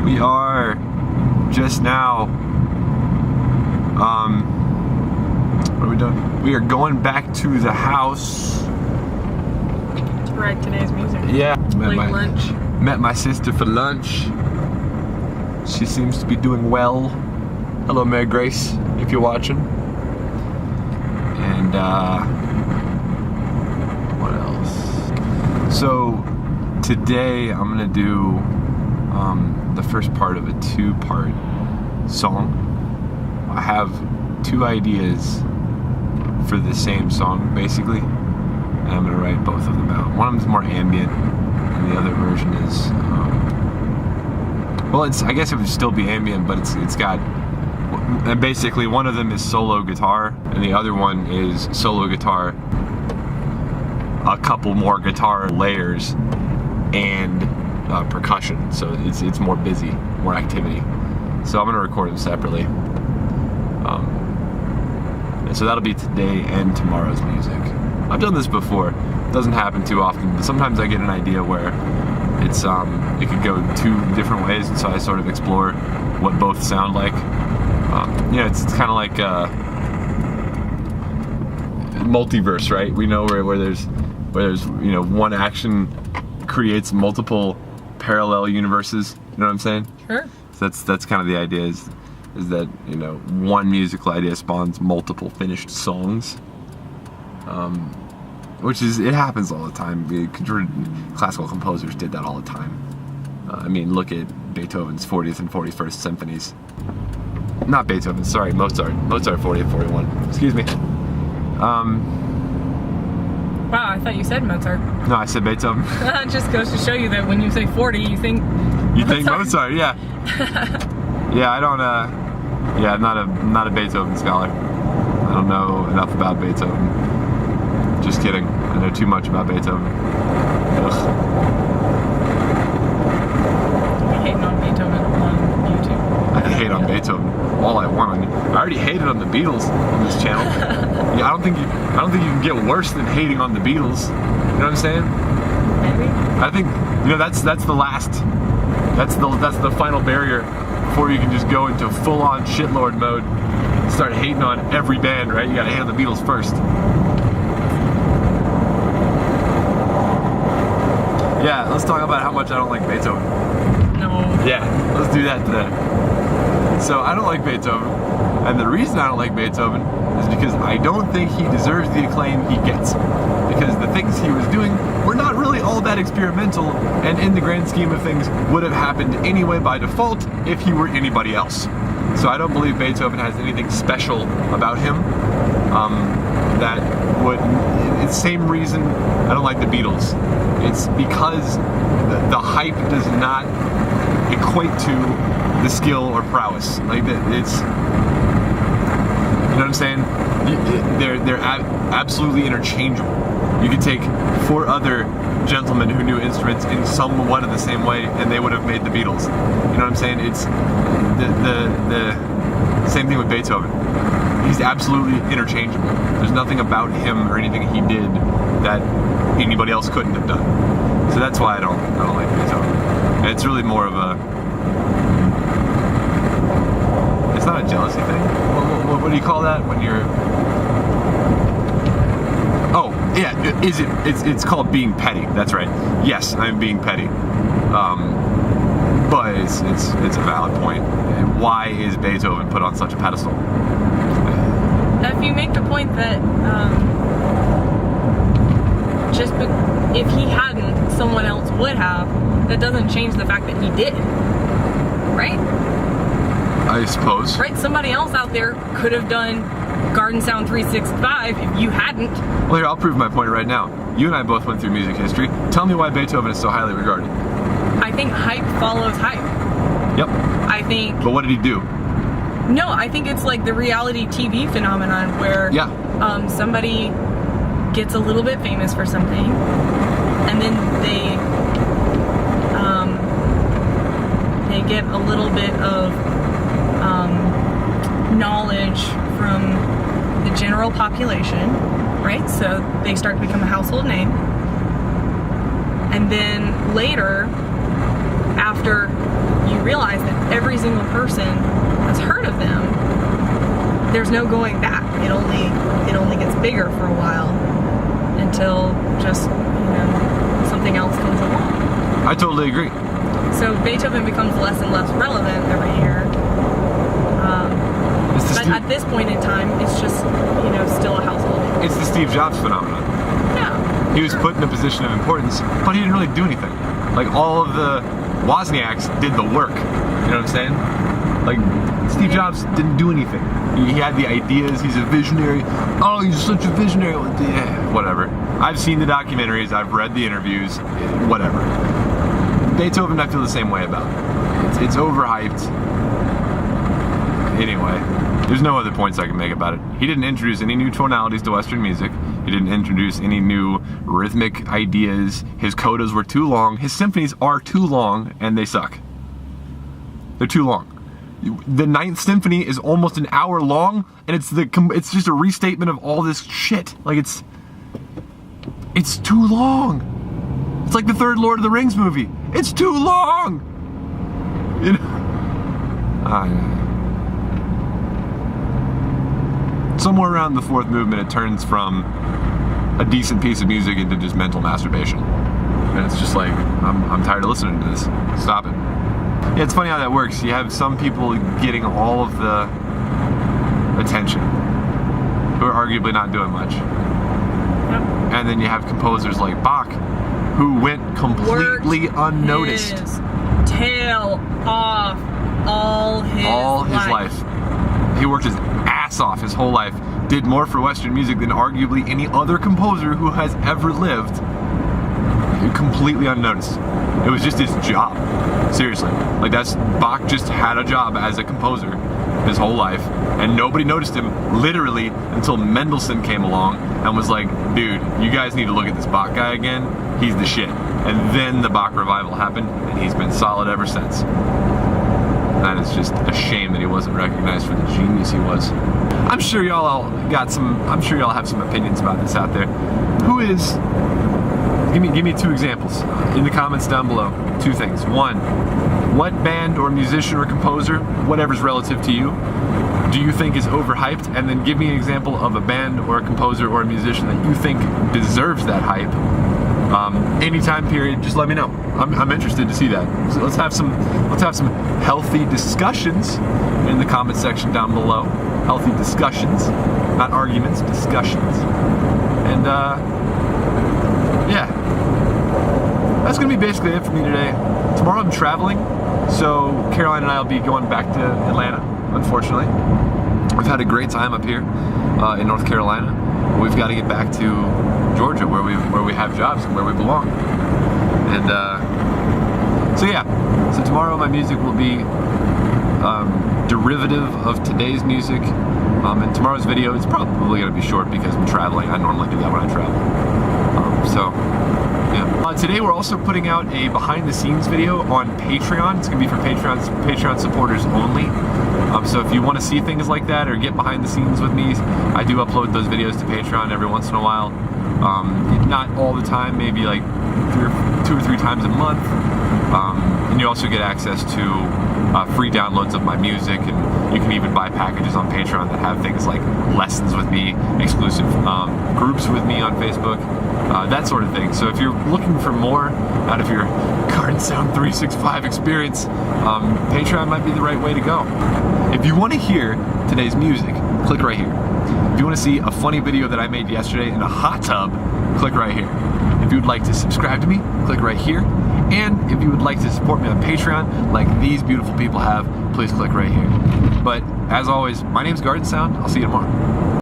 We are just now, what are we doing? We are going back to the house. To write today's music. Yeah. Lunch. Met my sister for lunch. She seems to be doing well. Hello, Mary Grace, if you're watching. And, what else? So, today I'm gonna do the first part of a two-part song. I have two ideas for the same song, basically, and I'm gonna write both of them out. One of them is more ambient, and the other version is, well, I guess it would still be ambient, but it's got, and basically one of them is solo guitar, and the other one is solo guitar, a couple more guitar layers, and percussion, so it's more busy, more activity. So I'm gonna record them separately. And so that'll be today and tomorrow's music. I've done this before. It doesn't happen too often, but sometimes I get an idea where it's it could go two different ways, and so I sort of explore what both sound like. Yeah, it's kind of like multiverse, right? We know where there's one action creates multiple parallel universes. You know what I'm saying? Sure. So that's kind of the idea, is that one musical idea spawns multiple finished songs. Which it happens all the time. Classical composers did that all the time. I mean, look at Beethoven's 40th and 41st symphonies. Not Beethoven, sorry, Mozart 40th, 41. Excuse me. Wow, I thought you said Mozart. No, I said Beethoven. It just goes to show you that when you say 40, you think Mozart, yeah. Yeah, I don't, yeah, I'm not a Beethoven scholar. I don't know enough about Beethoven. Just kidding. I know too much about Beethoven. Ugh. You hating on Beethoven on YouTube? I can hate on Beethoven all I want. I already hated on the Beatles on this channel. Yeah, I don't think you can get worse than hating on the Beatles. You know what I'm saying? Maybe. I think that's the final barrier before you can just go into full-on shitlord mode. Start hating on every band, right? You gotta hate on the Beatles first. Yeah, let's talk about how much I don't like Beethoven. No. Yeah, let's do that today. So I don't like Beethoven, and the reason I don't like Beethoven is because I don't think he deserves the acclaim he gets. Because the things he was doing were not really all that experimental, and in the grand scheme of things would have happened anyway by default if he were anybody else. So I don't believe Beethoven has anything special about him. That would, it's the same reason I don't like the Beatles. It's because the hype does not equate to the skill or prowess. Like it's, you know what I'm saying? They're absolutely interchangeable. You could take 4 other gentlemen who knew instruments in somewhat of the same way, and they would have made the Beatles. You know what I'm saying? It's the same thing with Beethoven. He's absolutely interchangeable. There's nothing about him or anything he did that anybody else couldn't have done. So that's why I don't like Beethoven. And it's really more of a, it's not a jealousy thing. What do you call that when you're? Oh yeah, it's called being petty. That's right. Yes, I'm being petty. But it's a valid point. Why is Beethoven put on such a pedestal? If you make the point that if he hadn't, someone else would have, that doesn't change the fact that he did. Right? I suppose. Right? Somebody else out there could have done Garden Sound 365 if you hadn't. Well, here, I'll prove my point right now. You and I both went through music history. Tell me why Beethoven is so highly regarded. I think hype follows hype. Yep. I think... But what did he do? No, I think it's like the reality TV phenomenon where somebody gets a little bit famous for something, and then they get a little bit of knowledge from the general population, right? So they start to become a household name. And then later, after you realize that every single person has heard of them, there's no going back. It only gets bigger for a while until just, something else comes along. I totally agree. So Beethoven becomes less and less relevant every year. But at this point in time, it's just, still a household name. It's the Steve Jobs phenomenon. Yeah. He was put in a position of importance, but he didn't really do anything. Like, all of the Wozniaks did the work. You know what I'm saying? Like, Steve Jobs didn't do anything. He had the ideas, he's a visionary. Oh, he's such a visionary. Yeah, whatever. I've seen the documentaries, I've read the interviews, whatever. Beethoven, I feel the same way about. It's overhyped. Anyway, there's no other points I can make about it. He didn't introduce any new tonalities to Western music. He didn't introduce any new rhythmic ideas. His codas were too long. His symphonies are too long, and they suck. They're too long. The 9th Symphony is almost an hour long, and it's just a restatement of all this shit. Like, it's too long. It's like the 3rd Lord of the Rings movie. It's too long. Somewhere around the 4th movement, it turns from a decent piece of music into just mental masturbation, and it's just like, I'm tired of listening to this. Stop it. Yeah, it's funny how that works. You have some people getting all of the attention who are arguably not doing much. Yep. And then you have composers like Bach who went completely unnoticed. His tail off all his life. He worked his ass off his whole life, did more for Western music than arguably any other composer who has ever lived. Completely unnoticed. It was just his job. Seriously. Like, Bach just had a job as a composer his whole life, and nobody noticed him literally until Mendelssohn came along and was like, dude, you guys need to look at this Bach guy again. He's the shit. And then the Bach revival happened, and he's been solid ever since. That is just a shame that he wasn't recognized for the genius he was. I'm sure y'all have some opinions about this out there. Who is... Give me 2 examples in the comments down below. 2 things. 1, what band or musician or composer, whatever's relative to you, do you think is overhyped? And then give me an example of a band or a composer or a musician that you think deserves that hype. Any time period, just let me know. I'm interested to see that. So let's have some healthy discussions in the comment section down below. Healthy discussions, not arguments, discussions. And yeah, that's gonna be basically it for me today. Tomorrow I'm traveling, so Caroline and I will be going back to Atlanta, unfortunately. We've had a great time up here in North Carolina. We've got to get back to Georgia, where we have jobs and where we belong. And so yeah, so tomorrow my music will be derivative of today's music. And tomorrow's video is probably going to be short because I'm traveling. I normally do that when I travel. So yeah. Today we're also putting out a behind-the-scenes video on Patreon. It's going to be for Patreon supporters only. So if you want to see things like that or get behind the scenes with me, I do upload those videos to Patreon every once in a while. Not all the time, maybe like 2 or 3 times a month. And you also get access to free downloads of my music, and you can even buy packages on Patreon that have things like lessons with me, exclusive groups with me on Facebook, that sort of thing. So if you're looking for more out of your Garden Sound 365 experience, Patreon might be the right way to go. If you want to hear today's music, click right here. If you want to see a funny video that I made yesterday in a hot tub, click right here. If you would like to subscribe to me, click right here. And if you would like to support me on Patreon, like these beautiful people have, please click right here. But as always, my name's Garden Sound. I'll see you tomorrow.